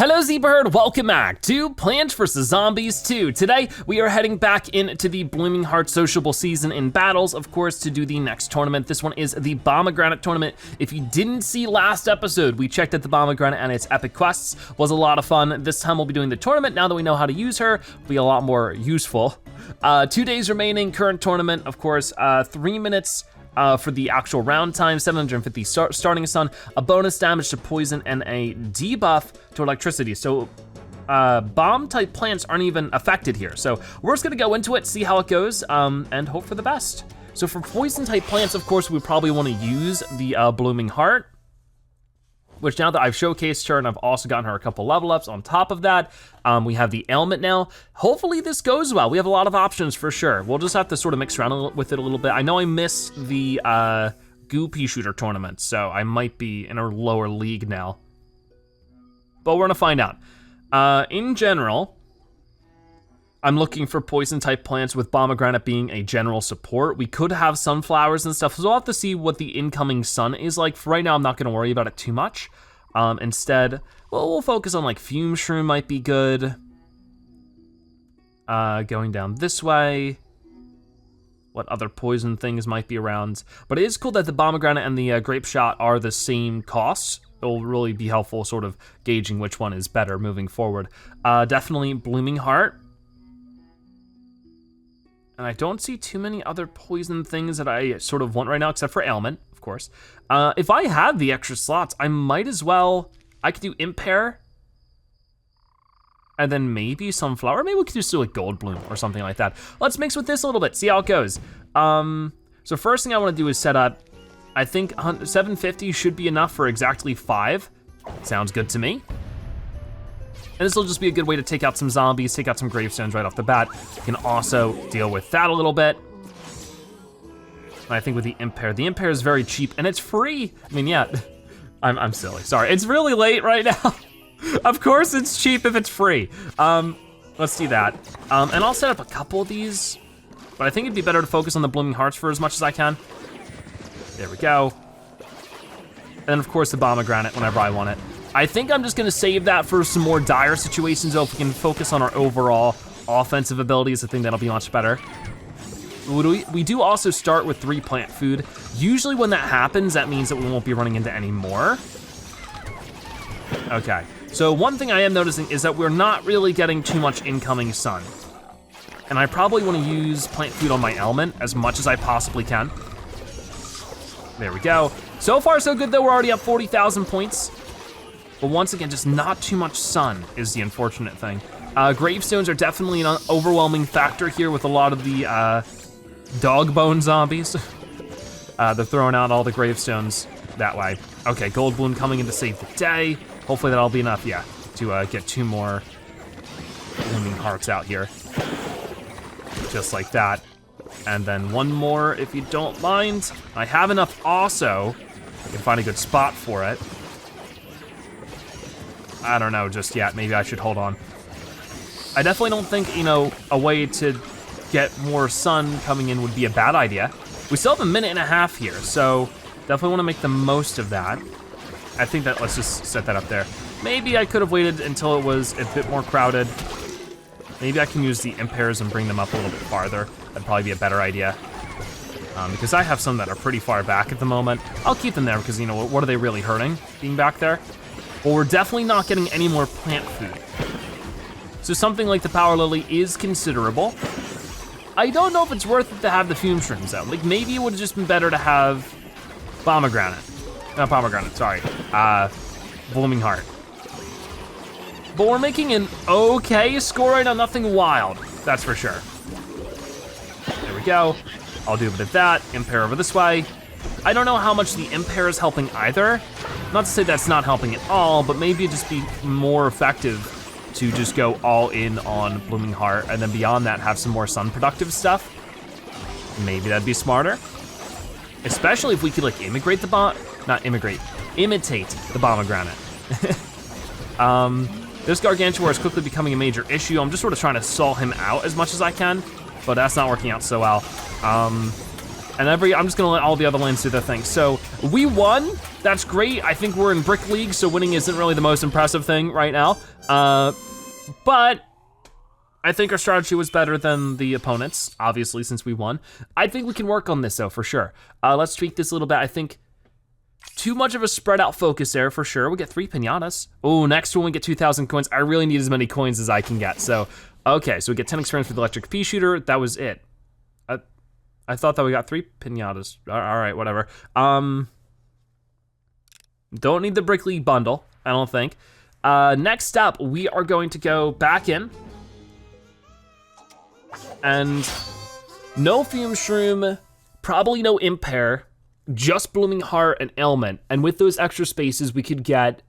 Hello Zebra Herd, welcome back to Plants vs. Zombies 2. Today, we are heading back into the Blooming Heart Sociable season in Battles, of course, to do the next tournament. This one is the Bombegranate tournament. If you didn't see last episode, we checked out the Bombegranate and its epic quests. Was a lot of fun. This time we'll be doing the tournament. Now that we know how to use her, it'll be a lot more useful. 2 days remaining, current tournament, of course, 3 minutes for the actual round time, 750 starting sun, a bonus damage to poison, and a debuff to electricity. So bomb type plants aren't even affected here. So we're just gonna go into it, see how it goes, and hope for the best. So for poison type plants, of course, we probably wanna use the Blooming Heart, which now that I've showcased her and I've also gotten her a couple level ups on top of that, we have the ailment now. Hopefully this goes well. We have a lot of options for sure. We'll just have to sort of mix around with it a little bit. I know I missed the Goopy shooter tournament, so I might be in a lower league now, but we're gonna find out. In general, I'm looking for poison type plants with Bombegranate being a general support. We could have sunflowers and stuff, so we'll have to see what the incoming sun is like. For right now, I'm not gonna worry about it too much. Instead, well, we'll focus on like Fume Shroom might be good. Going down this way. What other poison things might be around? But it is cool that the Bombegranate and the Grape Shot are the same costs. It'll really be helpful sort of gauging which one is better moving forward. Definitely Blooming Heart. And I don't see too many other poison things that I sort of want right now, except for ailment, of course. If I had the extra slots, I might as well, I could do Impair, and then maybe Sunflower. Maybe we could just do like Gold Bloom or something like that. Let's mix with this a little bit, see how it goes. So first thing I wanna do is set up, I think 750 should be enough for exactly 5. Sounds good to me. And this will just be a good way to take out some zombies, take out some gravestones right off the bat. You can also deal with that a little bit. And I think with the Impair is very cheap and it's free. I mean, yeah, I'm silly, sorry. It's really late right now. Of course it's cheap if it's free. Let's do that. And I'll set up a couple of these, but I think it'd be better to focus on the Blooming Hearts for as much as I can. There we go. And of course the Bombegranate whenever I want it. I think I'm just gonna save that for some more dire situations, though. If we can focus on our overall offensive abilities, I think that'll be much better. We do also start with 3 plant food. Usually when that happens, that means that we won't be running into any more. Okay, so one thing I am noticing is that we're not really getting too much incoming sun. And I probably wanna use plant food on my ailment as much as I possibly can. There we go. So far so good though, we're already up 40,000 points. But once again, just not too much sun is the unfortunate thing. Gravestones are definitely an overwhelming factor here with a lot of the dog bone zombies. They're throwing out all the gravestones that way. Okay, Gold Bloom coming in to save the day. Hopefully that'll be enough, yeah, to get 2 more Blooming Hearts out here. Just like that. And then 1 more if you don't mind. I have enough also. I can find a good spot for it. I don't know just yet, maybe I should hold on. I definitely don't think, you know, a way to get more sun coming in would be a bad idea. We still have a minute and a half here, so definitely wanna make the most of that. I think that, let's just set that up there. Maybe I could have waited until it was a bit more crowded. Maybe I can use the Impairs and bring them up a little bit farther. That'd probably be a better idea. Because I have some that are pretty far back at the moment. I'll keep them there because, you know, what are they really hurting being back there? Well, we're definitely not getting any more plant food. So something like the Power Lily is considerable. I don't know if it's worth it to have the Fume Shrooms out. Like maybe it would have just been better to have Bombegranate. Not Pomegranate, sorry. Blooming Heart. But we're making an okay score right now, nothing wild, that's for sure. There we go. I'll do a bit of that, Impair over this way. I don't know how much the Impair is helping either. Not to say that's not helping at all, but maybe it'd just be more effective to just go all in on Blooming Heart and then beyond that have some more sun productive stuff. Maybe that'd be smarter. Especially if we could like imitate the Bombegranate. This Gargantuar is quickly becoming a major issue. I'm just sort of trying to stall him out as much as I can, but that's not working out so well. And I'm just gonna let all the other lanes do their thing. So we won, that's great. I think we're in Brick League, so winning isn't really the most impressive thing right now. But I think our strategy was better than the opponents, obviously, since we won. I think we can work on this though, for sure. Let's tweak this a little bit. I think too much of a spread out focus there for sure. We get 3 pinatas. Oh, next one we get 2,000 coins. I really need as many coins as I can get. So, okay, so we get 10 experience for the electric pea shooter. That was it. I thought that we got 3 pinatas. All right, whatever. Don't need the Brickley bundle, I don't think. Next up, we are going to go back in. And no Fume Shroom, probably no Impair, just Blooming Heart and Ailment. And with those extra spaces, we could get,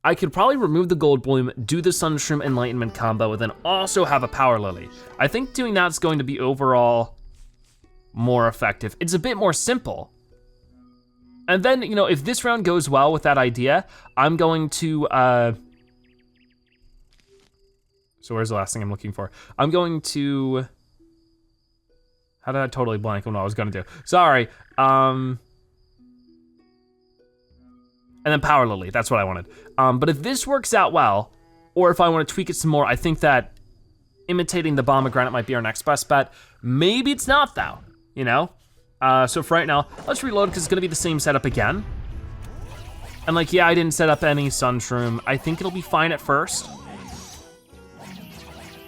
I could probably remove the Gold Bloom, do the Sunshroom Enlightenment combo, and then also have a Power Lily. I think doing that's going to be overall more effective. It's a bit more simple. And then, you know, if this round goes well with that idea, I'm going to, so where's the last thing I'm looking for? I'm going to, how did I totally blank on what I was gonna do? Sorry, and then Power Lily, that's what I wanted. But if this works out well, or if I wanna tweak it some more, I think that imitating the Bombegranate might be our next best bet. Maybe it's not though, you know? So for right now, let's reload because it's gonna be the same setup again. And like, yeah, I didn't set up any Sunshroom. I think it'll be fine at first.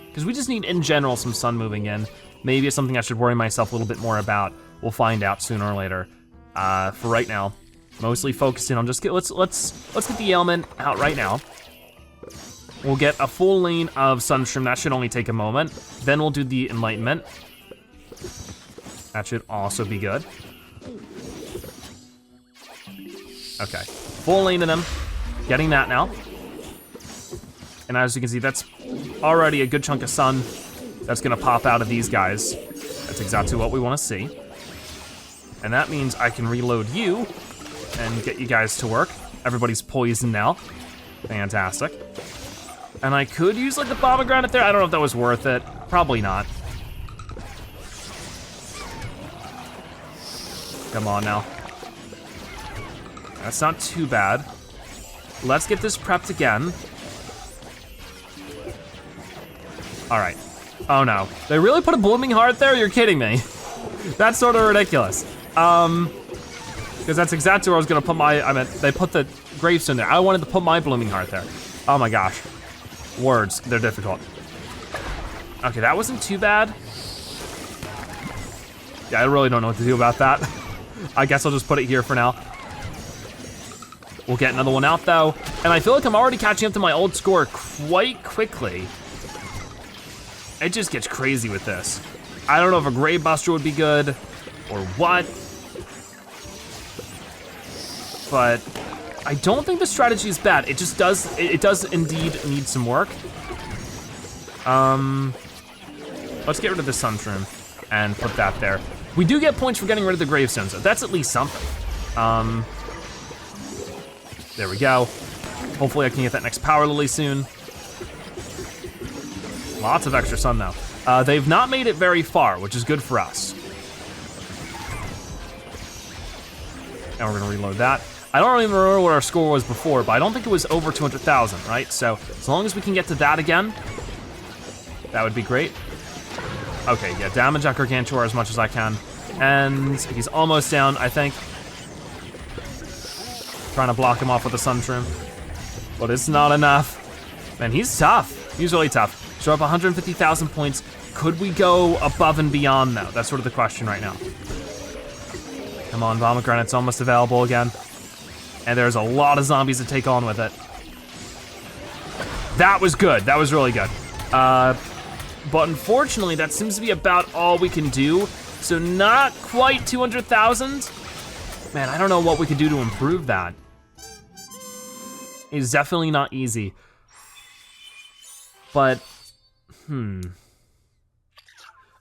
Because we just need, in general, some sun moving in. Maybe it's something I should worry myself a little bit more about. We'll find out sooner or later. For right now, mostly focusing on just let's get the ailment out right now. We'll get a full lane of Sunshroom. That should only take a moment. Then we'll do the Enlightenment. That should also be good. Okay, full lane of them. Getting that now. And as you can see, that's already a good chunk of sun that's gonna pop out of these guys. That's exactly what we wanna see. And that means I can reload you and get you guys to work. Everybody's poisoned now. Fantastic. And I could use like the Bombegranate there. I don't know if that was worth it. Probably not. Come on now. That's not too bad. Let's get this prepped again. All right. Oh no. They really put a Blooming Heart there? You're kidding me. That's sort of ridiculous. Because that's exactly where I was gonna put my, they put the gravestone there. I wanted to put my Blooming Heart there. Oh my gosh. Words, they're difficult. Okay, that wasn't too bad. Yeah, I really don't know what to do about that. I guess I'll just put it here for now. We'll get another one out though. And I feel like I'm already catching up to my old score quite quickly. It just gets crazy with this. I don't know if a Grave Buster would be good or what, but I don't think the strategy is bad. It just does, it does indeed need some work. Let's get rid of the Sunshroom and put that there. We do get points for getting rid of the gravestones, so that's at least something. There we go. Hopefully I can get that next Power Lily soon. Lots of extra sun though. They've not made it very far, which is good for us. And we're gonna reload that. I don't even remember what our score was before, but I don't think it was over 200,000, right? So as long as we can get to that again, that would be great. Okay, yeah, damage that Gargantuar as much as I can. And he's almost down, I think. Trying to block him off with the Sunshroom, but it's not enough. Man, he's tough. He's really tough. So we're up 150,000 points. Could we go above and beyond though? That's sort of the question right now. Come on, Bombegranate, almost available again. And there's a lot of zombies to take on with it. That was good, that was really good. But unfortunately, that seems to be about all we can do. So not quite 200,000. Man, I don't know what we could do to improve that. It's definitely not easy. But,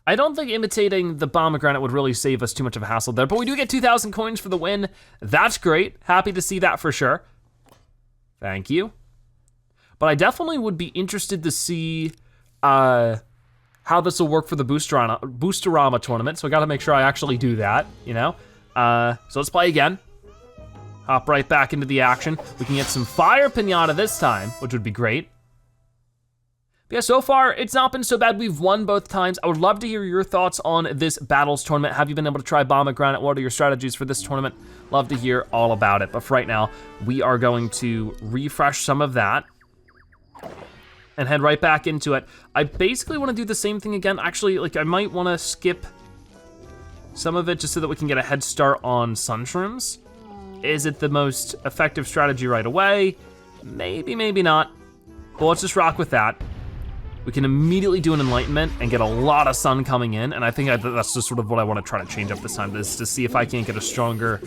I don't think imitating the Bombegranate would really save us too much of a hassle there, but we do get 2,000 coins for the win. That's great, happy to see that for sure. Thank you. But I definitely would be interested to see how this will work for the Boosterama tournament, so I gotta make sure I actually do that, you know? So let's play again. hop right back into the action. We can get some fire pinata this time, which would be great. But yeah, so far, it's not been so bad. We've won both times. I would love to hear your thoughts on this Battles tournament. Have you been able to try Bombegranate? What are your strategies for this tournament? Love to hear all about it. But for right now, we are going to refresh some of that and head right back into it. I basically wanna do the same thing again. Actually, like I might wanna skip some of it just so that we can get a head start on Sunshrooms. Is it the most effective strategy right away? Maybe, maybe not. But let's just rock with that. We can immediately do an enlightenment and get a lot of sun coming in, and I think that's just sort of what I wanna try to change up this time, is to see if I can't get a stronger,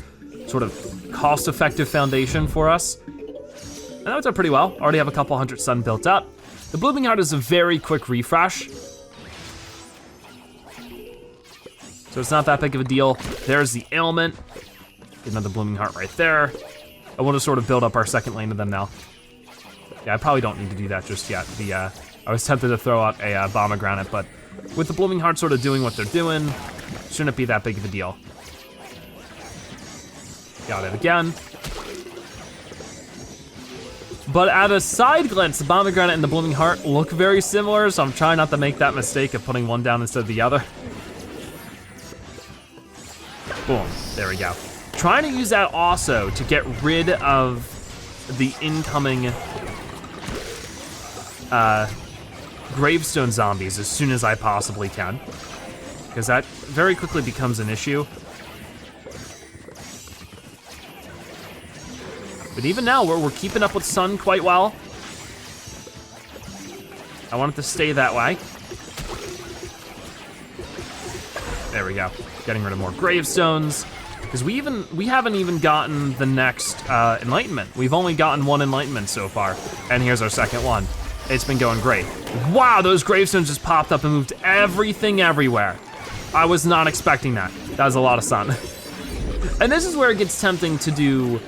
sort of cost-effective foundation for us. And that worked out pretty well. Already have a couple hundred sun built up. The Blooming Heart is a very quick refresh, so it's not that big of a deal. There's the ailment. Get another Blooming Heart right there. I wanna sort of build up our second lane of them now. Yeah, I probably don't need to do that just yet. I was tempted to throw out a Bombegranate, but with the Blooming Heart sort of doing what they're doing, shouldn't be that big of a deal. Got it again. But at a side glance, the Bombegranate and the Blooming Heart look very similar, so I'm trying not to make that mistake of putting one down instead of the other. Boom, there we go. Trying to use that also to get rid of the incoming gravestone zombies as soon as I possibly can, because that very quickly becomes an issue. But even now, we're keeping up with sun quite well. I want it to stay that way. There we go. Getting rid of more gravestones, because we haven't even gotten the next enlightenment. We've only gotten one enlightenment so far, and here's our second one. It's been going great. Wow, those gravestones just popped up and moved everything everywhere. I was not expecting that. That was a lot of sun. And this is where it gets tempting to do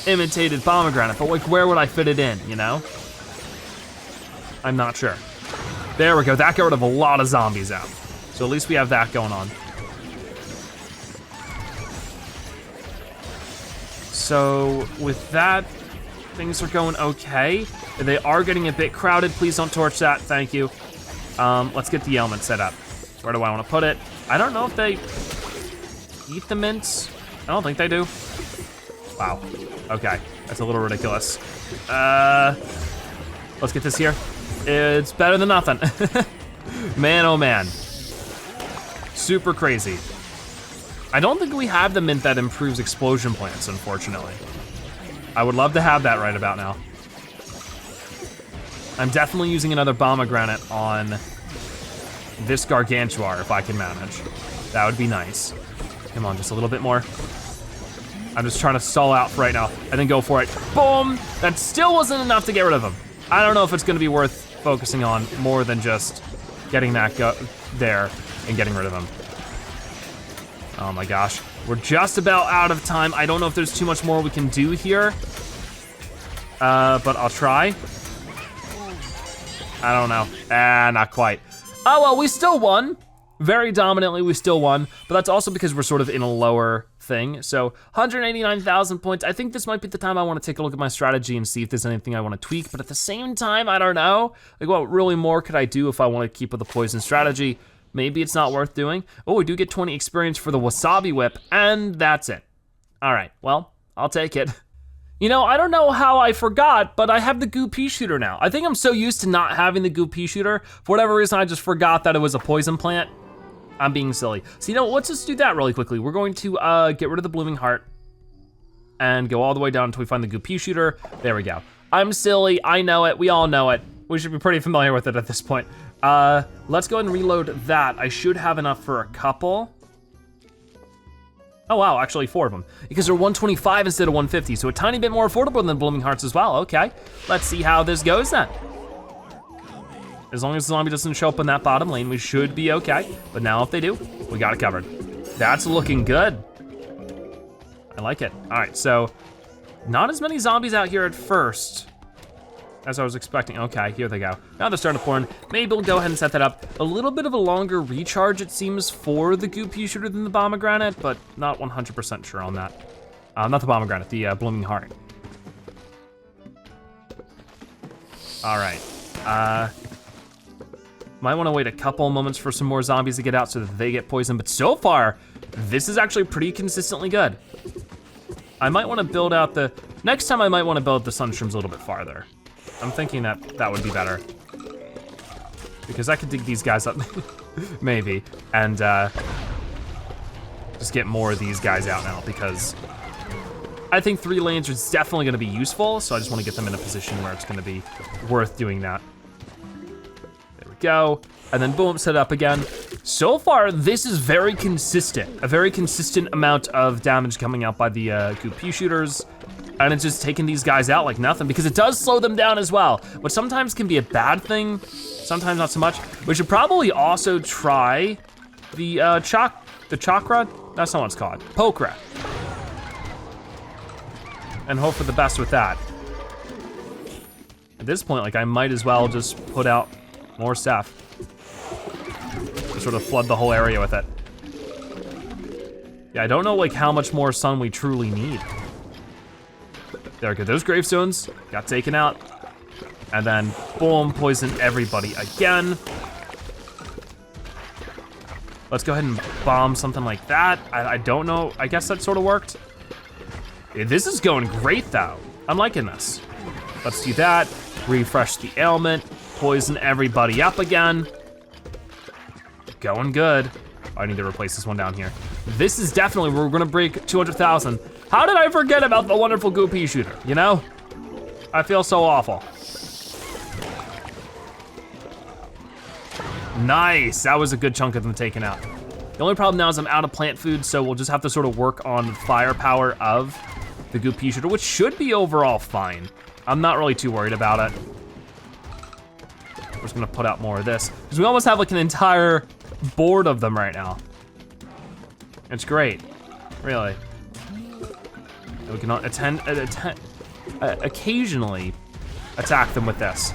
imitated Bombegranate, but like where would I fit it in, you know? I'm not sure. There we go, that got rid of a lot of zombies out. So at least we have that going on. So with that, things are going okay. They are getting a bit crowded. Please don't torch that, thank you. Let's get the ailment set up. Where do I wanna put it? I don't know if they eat the mints. I don't think they do. Wow, okay, that's a little ridiculous. Let's get this here. It's better than nothing. Man, oh man. Super crazy. I don't think we have the mint that improves explosion plants, unfortunately. I would love to have that right about now. I'm definitely using another Bombegranate on this Gargantuar if I can manage. That would be nice. Come on, just a little bit more. I'm just trying to stall out for right now and then go for it. Boom! That still wasn't enough to get rid of him. I don't know if it's gonna be worth focusing on more than just getting that there and getting rid of him. Oh my gosh. We're just about out of time. I don't know if there's too much more we can do here, but I'll try. I don't know. Not quite. Oh well, we still won. Very dominantly, we still won, but that's also because we're sort of in a lower thing. So 189,000 points. I think this might be the time I wanna take a look at my strategy and see if there's anything I wanna tweak, but at the same time, I don't know. Like what really more could I do if I wanna keep with the poison strategy? Maybe it's not worth doing. Oh, we do get 20 experience for the Wasabi Whip, and that's it. All right, well, I'll take it. You know, I don't know how I forgot, but I have the Goopy shooter now. I think I'm so used to not having the Goopy shooter, for whatever reason, I just forgot that it was a poison plant. I'm being silly. So you know, let's just do that really quickly. We're going to get rid of the Blooming Heart and go all the way down until we find the Goopy shooter. There we go. I'm silly, I know it, we all know it. We should be pretty familiar with it at this point. Let's go ahead and reload that. I should have enough for a couple. Oh wow, actually 4 of them. Because they're 125 instead of 150, so a tiny bit more affordable than Blooming Hearts as well, okay. Let's see how this goes then. As long as the zombie doesn't show up in that bottom lane, we should be okay. But now if they do, we got it covered. That's looking good. I like it. All right, so not as many zombies out here at first as I was expecting. Okay, here they go. Now they're starting to pour in. Maybe we'll go ahead and set that up. A little bit of a longer recharge, it seems, for the Goopy shooter than the Bombegranate, but not 100% sure on that. Not the Bombegranate, the Blooming Heart. All right. Might wanna wait a couple moments for some more zombies to get out so that they get poisoned, but so far, this is actually pretty consistently good. I might wanna build out next time I might wanna build the sunshrooms a little bit farther. I'm thinking that would be better. Because I could dig these guys up, maybe, and just get more of these guys out now because I think 3 lanes is definitely gonna be useful, so I just wanna get them in a position where it's gonna be worth doing that. There we go, and then boom, set it up again. So far, this is very consistent, a very consistent amount of damage coming out by the Goopy shooters, and it's just taking these guys out like nothing because it does slow them down as well, which sometimes can be a bad thing, sometimes not so much. We should probably also try the chakra? That's not what it's called, pokra. And hope for the best with that. At this point, like I might as well just put out more stuff. To sort of flood the whole area with it. Yeah, I don't know like how much more sun we truly need. There we go, those gravestones got taken out. And then boom, poison everybody again. Let's go ahead and bomb something like that. I don't know, I guess that sort of worked. Yeah, this is going great though. I'm liking this. Let's do that, refresh the ailment, poison everybody up again. Going good. I need to replace this one down here. This is definitely, we're gonna break 200,000. How did I forget about the wonderful Goopy shooter, you know? I feel so awful. Nice, that was a good chunk of them taken out. The only problem now is I'm out of plant food, so we'll just have to sort of work on the firepower of the Goopy shooter, which should be overall fine. I'm not really too worried about it. We're just gonna put out more of this, because we almost have like an entire board of them right now. It's great, really. We can occasionally attack them with this.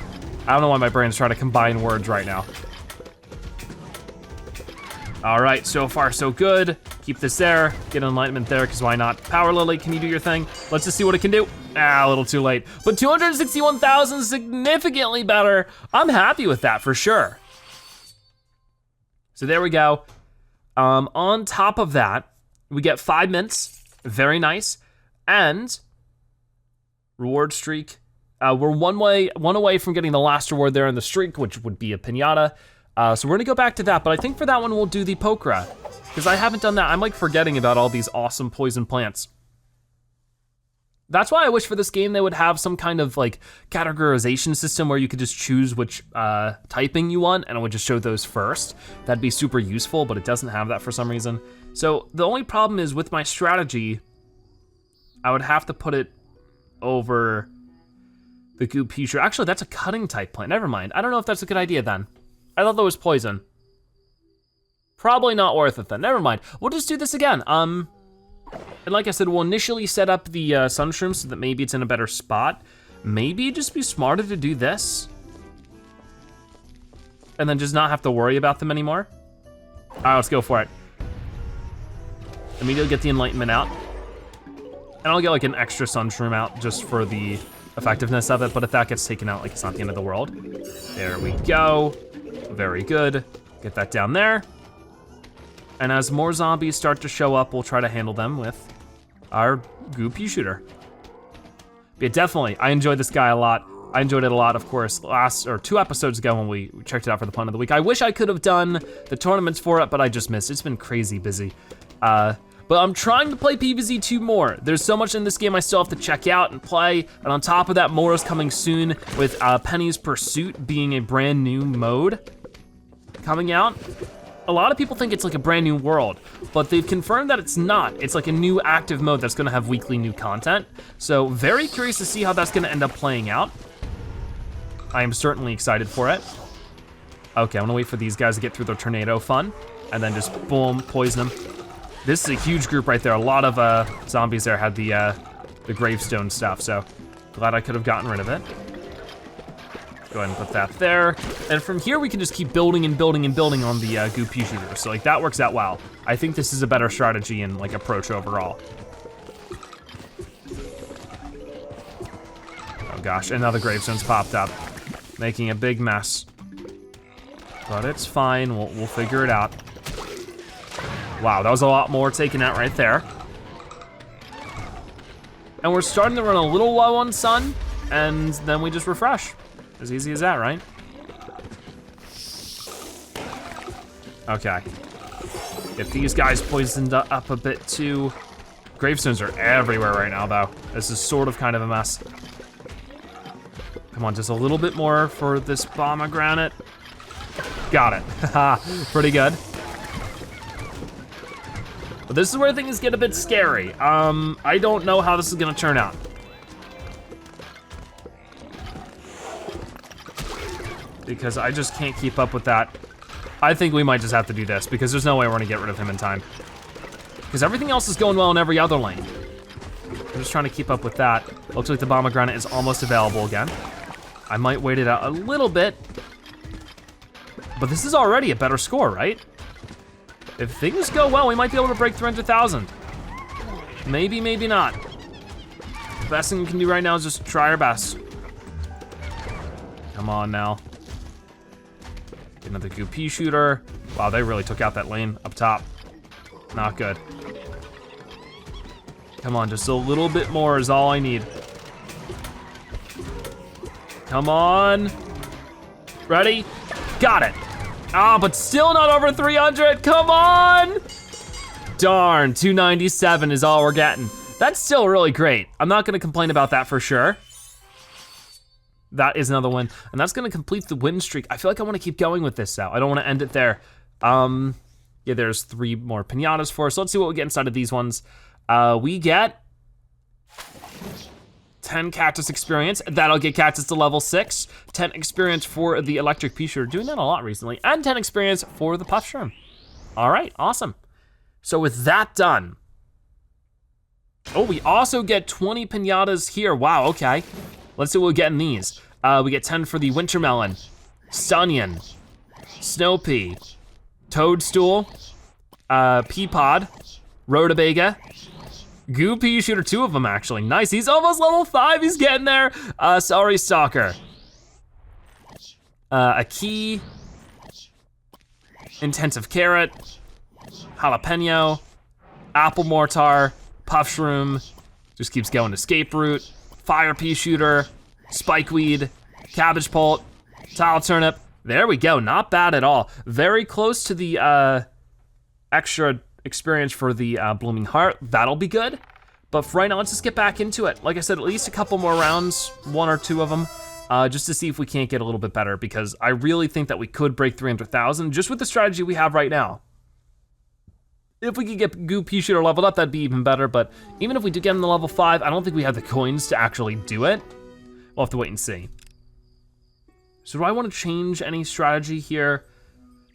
I don't know why my brain's trying to combine words right now. All right, so far so good. Keep this there, get enlightenment there, because why not? Power Lily, can you do your thing? Let's just see what it can do. Ah, a little too late. But 261,000 is significantly better. I'm happy with that for sure. So there we go. On top of that, we get 5 mints, very nice. And reward streak. We're one away from getting the last reward there in the streak, which would be a pinata. So we're gonna go back to that, but I think for that one we'll do the pokra, because I haven't done that. I'm like forgetting about all these awesome poison plants. That's why I wish for this game they would have some kind of like categorization system where you could just choose which typing you want and it would just show those first. That'd be super useful, but it doesn't have that for some reason. So the only problem is with my strategy, I would have to put it over the Goopy shooter. Actually, that's a cutting type plant, never mind. I don't know if that's a good idea then. I thought that was poison. Probably not worth it then, never mind. We'll just do this again. And like I said, we'll initially set up the sunshroom so that maybe it's in a better spot. Maybe it'd just be smarter to do this. And then just not have to worry about them anymore. All right, let's go for it. Immediately get the enlightenment out. And I'll get like an extra sunshroom out just for the effectiveness of it, but if that gets taken out, like it's not the end of the world. There we go, very good. Get that down there. And as more zombies start to show up, we'll try to handle them with our Goopy shooter. But definitely, I enjoyed this guy a lot. I enjoyed it a lot, of course, 2 episodes ago when we checked it out for the pun of the week. I wish I could have done the tournaments for it, but I just missed. It's been crazy busy. But I'm trying to play PvZ2 more. There's so much in this game I still have to check out and play, and on top of that, more is coming soon with Penny's Pursuit being a brand new mode coming out. A lot of people think it's like a brand new world, but they've confirmed that it's not. It's like a new active mode that's gonna have weekly new content. So very curious to see how that's gonna end up playing out. I am certainly excited for it. Okay, I'm gonna wait for these guys to get through their tornado fun, and then just boom, poison them. This is a huge group right there. A lot of zombies there had the gravestone stuff, so glad I could have gotten rid of it. Go ahead and put that there. And from here, we can just keep building and building and building on the Goopy shooter. So like that works out well. I think this is a better strategy and like approach overall. gosh, another gravestone's popped up, making a big mess. But it's fine, we'll figure it out. Wow, that was a lot more taken out right there. And we're starting to run a little low on sun, and then we just refresh. As easy as that, right? Okay. If these guys poisoned up a bit too, gravestones are everywhere right now though. This is sort of kind of a mess. Come on, just a little bit more for this Bombegranate. Got it, haha, pretty good. But this is where things get a bit scary. I don't know how this is gonna turn out. Because I just can't keep up with that. I think we might just have to do this because there's no way we're gonna get rid of him in time. Because everything else is going well in every other lane. I'm just trying to keep up with that. Looks like the Bombegranate is almost available again. I might wait it out a little bit. But this is already a better score, right? If things go well, we might be able to break 300,000. Maybe, maybe not. The best thing we can do right now is just try our best. Come on now. Get another Goopy shooter. Wow, they really took out that lane up top. Not good. Come on, just a little bit more is all I need. Come on. Ready? Got it. Ah, but still not over 300, come on! Darn, 297 is all we're getting. That's still really great. I'm not gonna complain about that for sure. That is another win, and that's gonna complete the win streak. I feel like I wanna keep going with this out. I don't wanna end it there. Yeah, there's 3 more pinatas for us. So let's see what we get inside of these ones. We get 10 cactus experience. That'll get cactus to level 6. 10 experience for the electric pea shooter. Doing that a lot recently. And 10 experience for the puff shroom. All right, awesome. So with that done, oh, we also get 20 pinatas here. Wow, okay. Let's see what we get in these. We get 10 for the winter melon, stunnion, snow pea, toadstool, pea pod, rutabaga, Goopy shooter, 2 of them actually. Nice, he's almost level 5, he's getting there. Celery stalker. A key, intensive carrot, jalapeno, apple mortar, puff shroom, just keeps going. Escape root, fire pea shooter, spikeweed, cabbage pult, tile turnip. There we go, not bad at all. Very close to the extra experience for the blooming heart. That'll be good. But for right now, let's just get back into it. Like I said, at least a couple more rounds, 1 or 2 of them, just to see if we can't get a little bit better, because I really think that we could break 300,000 just with the strategy we have right now. If we could get Goopy shooter leveled up, that'd be even better, but even if we do get him to level 5, I don't think we have the coins to actually do it. We'll have to wait and see. So do I want to change any strategy here?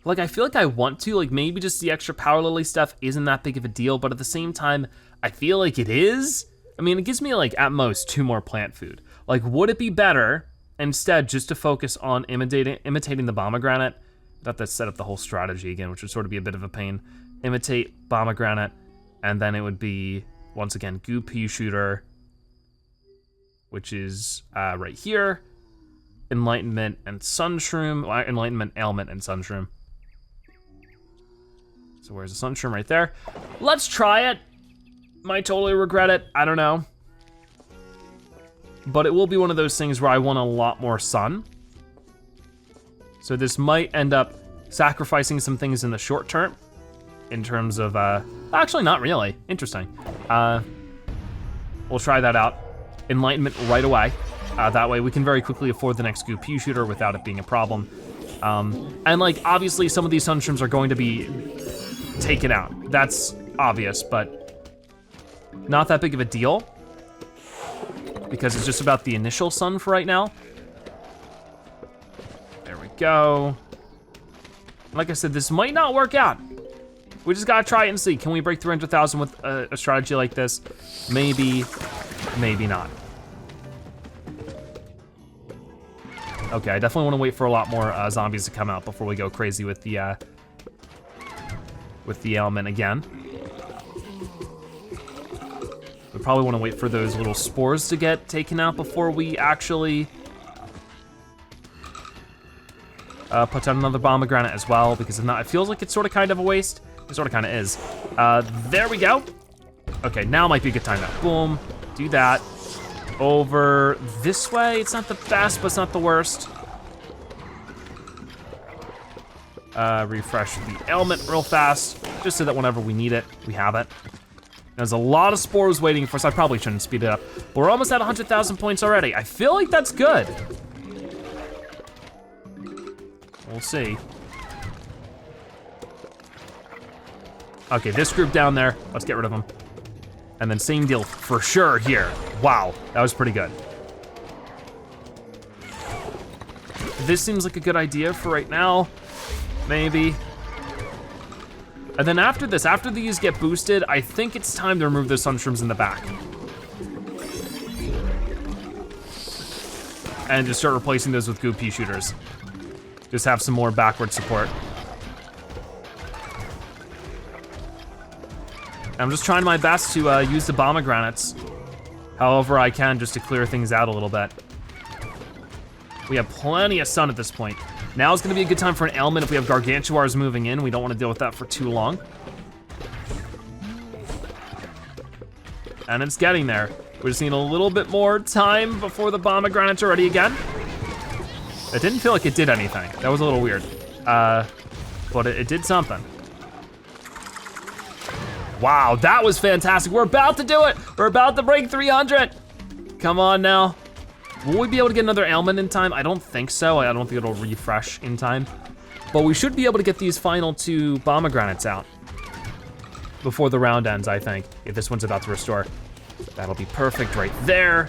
Like, I feel like I want to, like maybe just the extra power lily stuff isn't that big of a deal, but at the same time, I feel like it is. I mean, it gives me like at most 2 more plant food. Like, would it be better instead just to focus on imitating the Bombegranate? I thought that set up the whole strategy again, which would sort of be a bit of a pain. Imitate Bombegranate, and then it would be, once again, Goopy shooter, which is right here. Enlightenment and sunshroom, enlightenment, ailment, and sunshroom. So where's the sunshroom? Right there. Let's try it. Might totally regret it, I don't know. But it will be one of those things where I want a lot more sun. So this might end up sacrificing some things in the short term, in terms of, actually not really, interesting. We'll try that out. Enlightenment right away. That way we can very quickly afford the next Goopy shooter without it being a problem. And like, obviously some of these sunshrooms are going to be taken out. That's obvious, but not that big of a deal, because it's just about the initial sun for right now. There we go. Like I said, this might not work out. We just gotta try it and see. Can we break 300,000 with a strategy like this? Maybe, maybe not. Okay, I definitely wanna wait for a lot more zombies to come out before we go crazy with the ailment again. We probably wanna wait for those little spores to get taken out before we actually put down another Bombegranate as well, because if not, it feels like it's sort of kind of a waste. It sort of kind of is. There we go. Okay, now might be a good time now. Boom, do that. Over this way, it's not the best, but it's not the worst. Refresh the ailment real fast, just so that whenever we need it, we have it. There's a lot of spores waiting for us. I probably shouldn't speed it up. But we're almost at 100,000 points already. I feel like that's good. We'll see. Okay, this group down there, let's get rid of them. And then same deal for sure here. Wow, that was pretty good. This seems like a good idea for right now, maybe. And then after this, after these get boosted, I think it's time to remove those sunshrooms in the back. And just start replacing those with Goopy shooters. Just have some more backward support. I'm just trying my best to use the Bombegranates however I can, just to clear things out a little bit. We have plenty of sun at this point. Now is gonna be a good time for an ailment if we have Gargantuars moving in. We don't wanna deal with that for too long. And it's getting there. We're just needing a little bit more time before the Bombegranates are ready again. It didn't feel like it did anything. That was a little weird. But it did something. Wow, that was fantastic. We're about to do it. We're about to break 300. Come on now. Will we be able to get another ailment in time? I don't think so. I don't think it'll refresh in time. But we should be able to get these final 2 Bombegranates out before the round ends, I think, if this one's about to restore. That'll be perfect right there.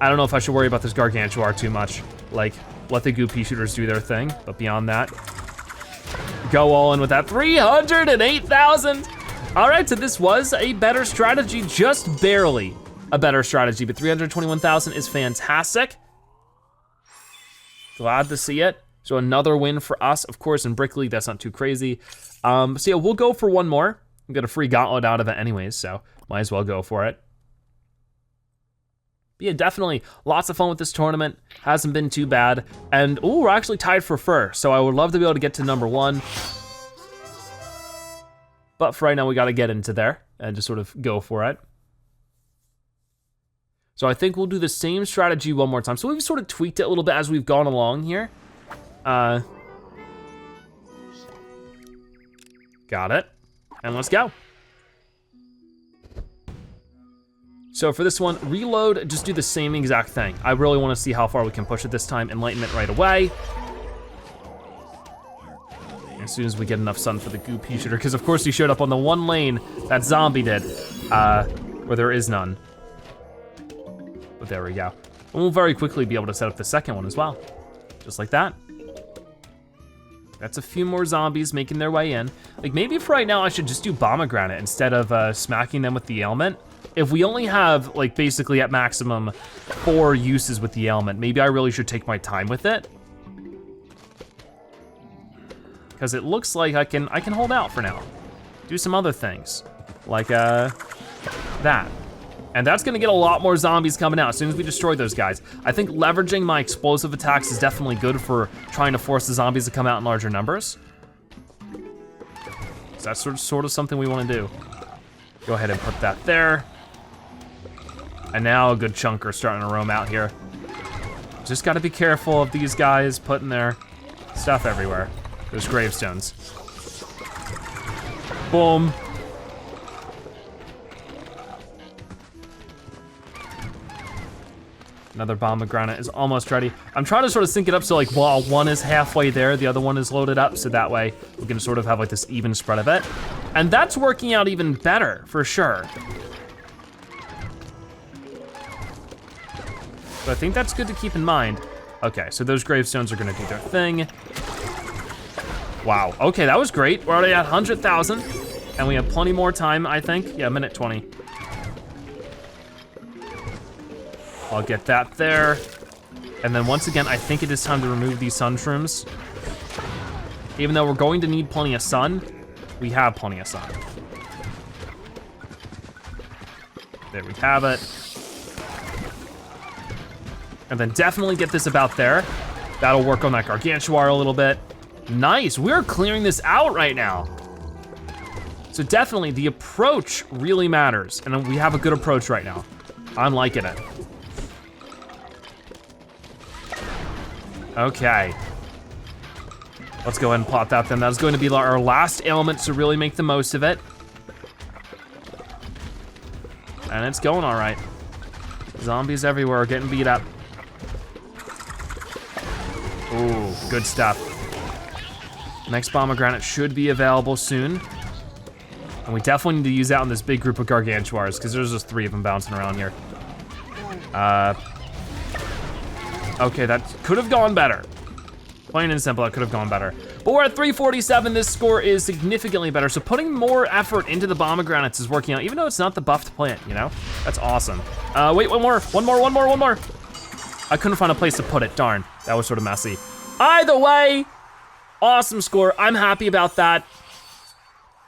I don't know if I should worry about this Gargantuar too much. Like, let the Goopy shooters do their thing, but beyond that, go all in with that 308,000. All right, so this was a better strategy, just barely a better strategy, but 321,000 is fantastic. Glad to see it. So another win for us, of course, in Brick League, that's not too crazy. So yeah, we'll go for one more. We got a free gauntlet out of it anyways, so might as well go for it. But yeah, definitely lots of fun with this tournament. Hasn't been too bad. And ooh, we're actually tied for first, so I would love to be able to get to number 1. But for right now, we gotta get into there and just sort of go for it. So I think we'll do the same strategy one more time. So we've sort of tweaked it a little bit as we've gone along here. Got it, and let's go. So for this one, reload, just do the same exact thing. I really wanna see how far we can push it this time. Enlightenment right away. As soon as we get enough sun for the Goopy shooter, because of course he showed up on the one lane that zombie did, where there is none. But there we go. And we'll very quickly be able to set up the second one as well. Just like that. That's a few more zombies making their way in. Like maybe for right now I should just do Bombegranate instead of smacking them with the ailment. If we only have like basically at maximum 4 uses with the ailment, maybe I really should take my time with it. Because it looks like I can hold out for now. Do some other things, like that. And that's gonna get a lot more zombies coming out as soon as we destroy those guys. I think leveraging my explosive attacks is definitely good for trying to force the zombies to come out in larger numbers. So that's sort of something we wanna do. Go ahead and put that there. And now a good chunk are starting to roam out here. Just gotta be careful of these guys putting their stuff everywhere. Those gravestones. Boom. Another Bombegranate is almost ready. I'm trying to sort of sync it up so like while one is halfway there, the other one is loaded up, so that way we can sort of have like this even spread of it. And that's working out even better, for sure. So I think that's good to keep in mind. Okay, so those gravestones are gonna do their thing. Wow, okay, that was great. We're already at 100,000, and we have plenty more time, I think. Yeah, minute 20. I'll get that there. And then once again, I think it is time to remove these sunshrooms. Even though we're going to need plenty of sun, we have plenty of sun. There we have it. And then definitely get this about there. That'll work on that Gargantuar a little bit. Nice, we're clearing this out right now. So definitely the approach really matters, and we have a good approach right now. I'm liking it. Okay. Let's go ahead and plot that then. That's going to be our last ailment to really make the most of it. And it's going all right. Zombies everywhere, getting beat up. Ooh, good stuff. Next Bombegranate should be available soon. And we definitely need to use that on this big group of Gargantuars, because there's just 3 of them bouncing around here. Okay, that could have gone better. Plain and simple, that could have gone better. But we're at 347, this score is significantly better, so putting more effort into the Bombogranates is working out, even though it's not the buffed plant, you know? That's awesome. Wait, one more. I couldn't find a place to put it, darn. That was sort of messy. Either way, awesome score, I'm happy about that.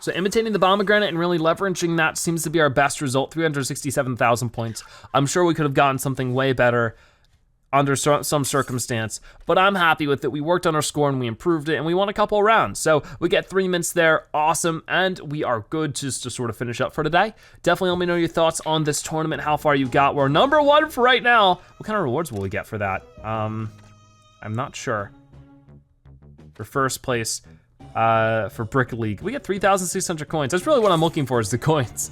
So imitating the Bombegranate and really leveraging that seems to be our best result, 367,000 points. I'm sure we could have gotten something way better under some circumstance, but I'm happy with it. We worked on our score and we improved it and we won a couple of rounds. So we get 3 mints there, awesome, and we are good just to sort of finish up for today. Definitely let me know your thoughts on this tournament, how far you got. We're #1 for right now. What kind of rewards will we get for that? I'm not sure. For first place, for Brick League, we get 3,600 coins. That's really what I'm looking for, is the coins.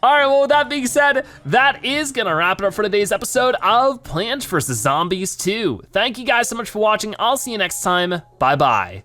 All right, well, with that being said, that is gonna wrap it up for today's episode of Plants vs. Zombies 2. Thank you guys so much for watching. I'll see you next time. Bye-bye.